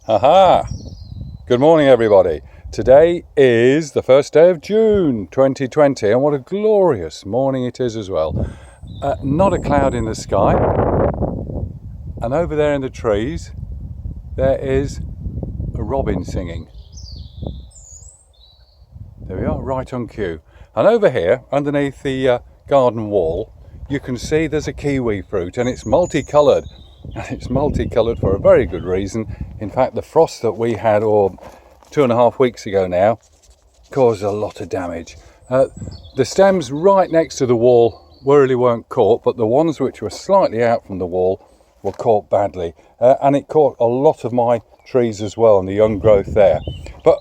Aha! Good morning, everybody. Today is the first day of June 2020, and what a glorious morning it is as well. Not a cloud in the sky, and over there in the trees there is a robin singing. There we are, right on cue. And over here, underneath the garden wall, you can see there's a kiwi fruit, and it's multicoloured. And it's multicoloured for a very good reason. In fact, the frost that we had 2.5 weeks ago now caused a lot of damage. The stems right next to the wall really weren't caught, but the ones which were slightly out from the wall were caught badly. And it caught a lot of my trees as well, and the young growth there. But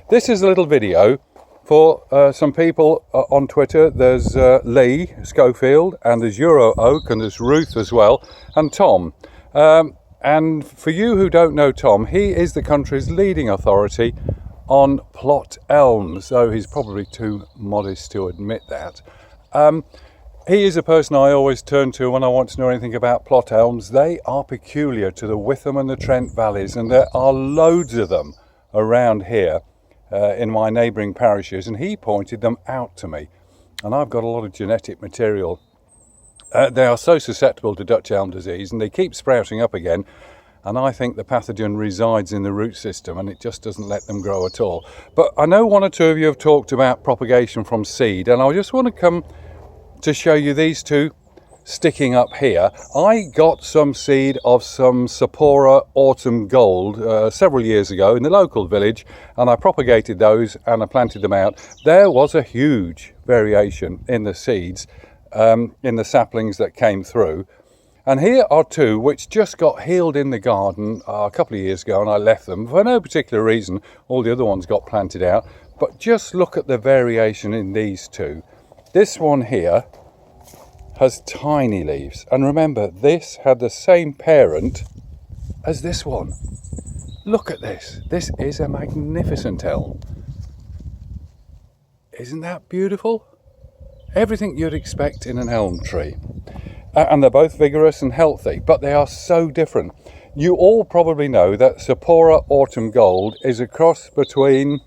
this is a little video for some people on Twitter. There's Lee Schofield, and there's Euro Oak, and there's Ruth as well, and Tom. And for you who don't know Tom, he is the country's leading authority on plot elms, though he's probably too modest to admit that. He is a person I always turn to when I want to know anything about plot elms. They are peculiar to the Witham and the Trent valleys, and there are loads of them around here in my neighbouring parishes, and he pointed them out to me. And I've got a lot of genetic material. They are so susceptible to Dutch elm disease, and they keep sprouting up again, and I think the pathogen resides in the root system and it just doesn't let them grow at all. But I know one or two of you have talked about propagation from seed, and I just want to come to show you these two sticking up here. I got some seed of some Sapora Autumn Gold several years ago in the local village, and I propagated those and I planted them out. There was a huge variation in the seeds, in the saplings that came through. And here are two which just got healed in the garden a couple of years ago, and I left them for no particular reason. All the other ones got planted out, but just look at the variation in these two. This one here has tiny leaves, and remember, this had the same parent as this one. Look at this. This is a magnificent elm. Isn't that beautiful? Everything you'd expect in an elm tree. And they're both vigorous and healthy, but they are so different. You all probably know that Sapora Autumn Gold is a cross between,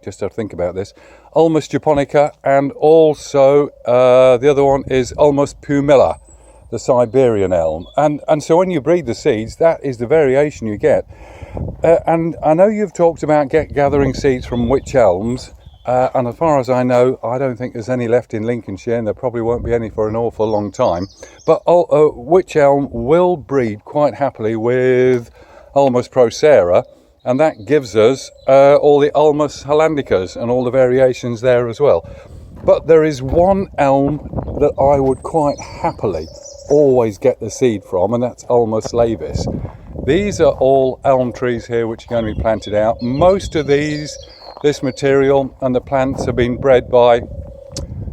just have to think about this, Ulmus japonica, and also the other one is Ulmus pumila, the Siberian elm. And so when you breed the seeds, that is the variation you get. And I know you've talked about gathering seeds from wych elms, and as far as I know, I don't think there's any left in Lincolnshire, and there probably won't be any for an awful long time. But wych elm will breed quite happily with Ulmus procera, and that gives us all the Ulmus hollandicas and all the variations there as well. But there is one elm that I would quite happily always get the seed from, and that's Ulmus Laevis. These are all elm trees here which are going to be planted out. Most of this material and the plants have been bred by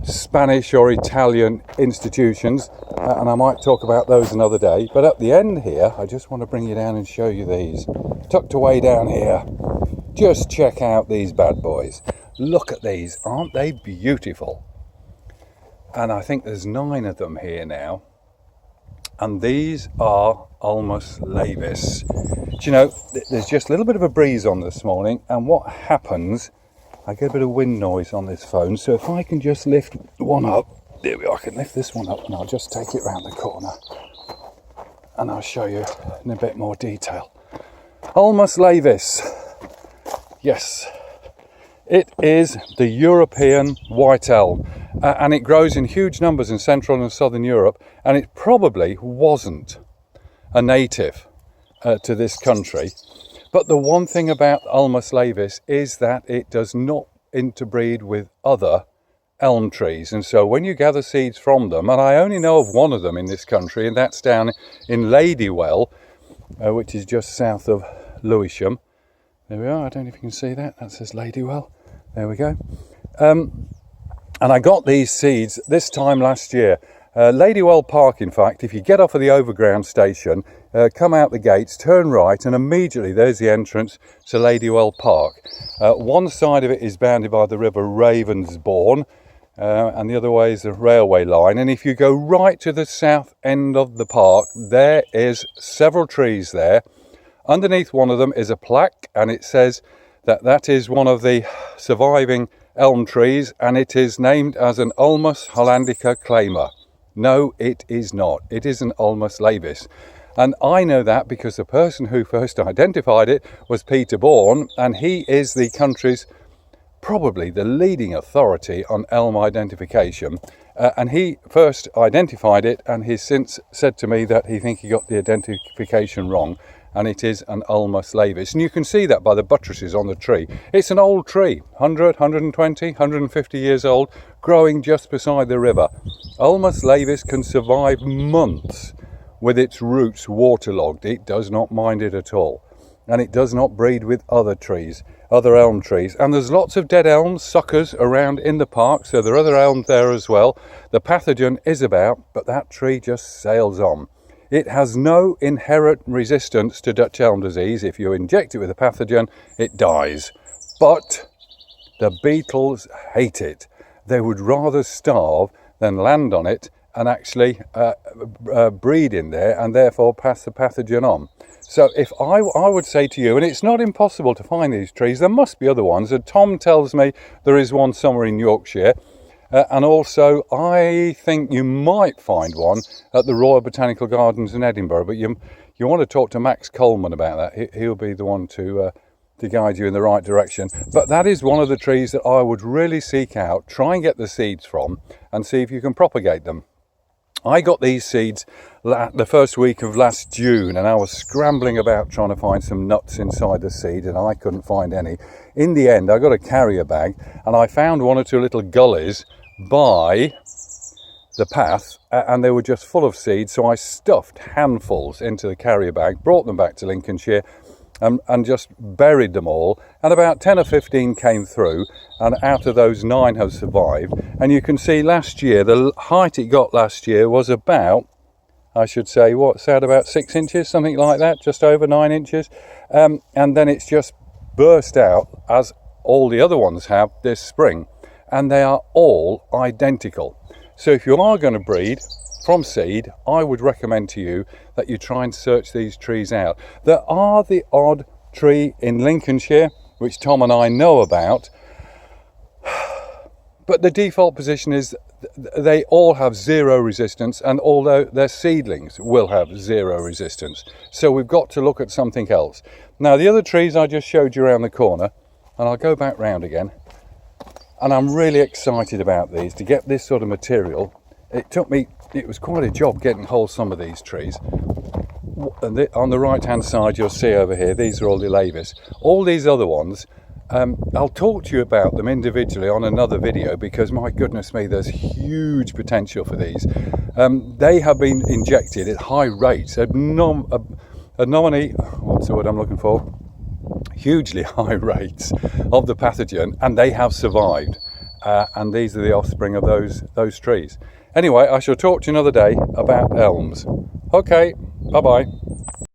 Spanish or Italian institutions, and I might talk about those another day. But at the end here, I just want to bring you down and show you these. Tucked away down here. Just check out these bad boys. Look at these, aren't they beautiful? And I think there's 9 of them here now. And these are Ulmus Laevis. Do you know, there's just a little bit of a breeze on this morning, and what happens, I get a bit of wind noise on this phone, so if I can just lift one up, there we are, I can lift this one up, and I'll just take it round the corner, and I'll show you in a bit more detail. Ulmus Laevis, yes, it is the European white elm, and it grows in huge numbers in Central and Southern Europe, and it probably wasn't a native to this country. But the one thing about Ulmus Laevis is that it does not interbreed with other elm trees, and so when you gather seeds from them, and I only know of one of them in this country, and that's down in Ladywell, which is just south of Lewisham. There we are, I don't know if you can see that, that says Ladywell. There we go. And I got these seeds this time last year. Ladywell Park, in fact, if you get off of the overground station, come out the gates, turn right, and immediately there's the entrance to Ladywell Park. One side of it is bounded by the River Ravensbourne, and the other way is the railway line. And if you go right to the south end of the park, there is several trees there Underneath one of them is a plaque, and it says that that is one of the surviving elm trees, and it is named as an Ulmus hollandica claimer. No, it is not. It is an Ulmus Laevis. And I know that because the person who first identified it was Peter Bourne, and he is the country's probably the leading authority on elm identification. And he first identified it, and he's since said to me that he thinks he got the identification wrong, and it is an Ulmus Laevis. And you can see that by the buttresses on the tree. It's an old tree, 100, 120, 150 years old, growing just beside the river. Ulmus Laevis can survive months with its roots waterlogged. It does not mind it at all. And it does not breed with other trees, other elm trees. And there's lots of dead elms, suckers around in the park, so there are other elms there as well. The pathogen is about, but that tree just sails on. It has no inherent resistance to Dutch elm disease. If you inject it with a pathogen, it dies. But the beetles hate it. They would rather starve than land on it and actually breed in there and therefore pass the pathogen on. So if I would say to you, and it's not impossible to find these trees, there must be other ones, and Tom tells me there is one somewhere in Yorkshire, and also I think you might find one at the Royal Botanical Gardens in Edinburgh, but you want to talk to Max Coleman about that. He'll be the one to guide you in the right direction. But that is one of the trees that I would really seek out, try and get the seeds from, and see if you can propagate them. I got these seeds the first week of last June, and I was scrambling about trying to find some nuts inside the seed, and I couldn't find any. In the end, I got a carrier bag, and I found one or two little gullies by the path, and they were just full of seeds, so I stuffed handfuls into the carrier bag, brought them back to Lincolnshire, and just buried them all, and about 10 or 15 came through, and out of those 9 have survived. And you can see last year, the height it got last year was about, I should say, about 6 inches, something like that, just over 9 inches, and then it's just burst out, as all the other ones have this spring, and they are all identical. So if you are going to breed from seed, I would recommend to you that you try and search these trees out. There are the odd tree in Lincolnshire, which Tom and I know about, but the default position is they all have zero resistance, and although their seedlings will have zero resistance. So we've got to look at something else. Now, the other trees I just showed you around the corner, and I'll go back round again, and I'm really excited about these, to get this sort of material. It was quite a job getting hold of some of these trees. On the right hand side you'll see over here, these are all the Laevis. All these other ones, I'll talk to you about them individually on another video, because my goodness me, there's huge potential for these. They have been injected at high rates, anomaly, what's the word I'm looking for? Hugely high rates of the pathogen, and they have survived. And these are the offspring of those trees. Anyway, I shall talk to you another day about elms. Okay, bye-bye.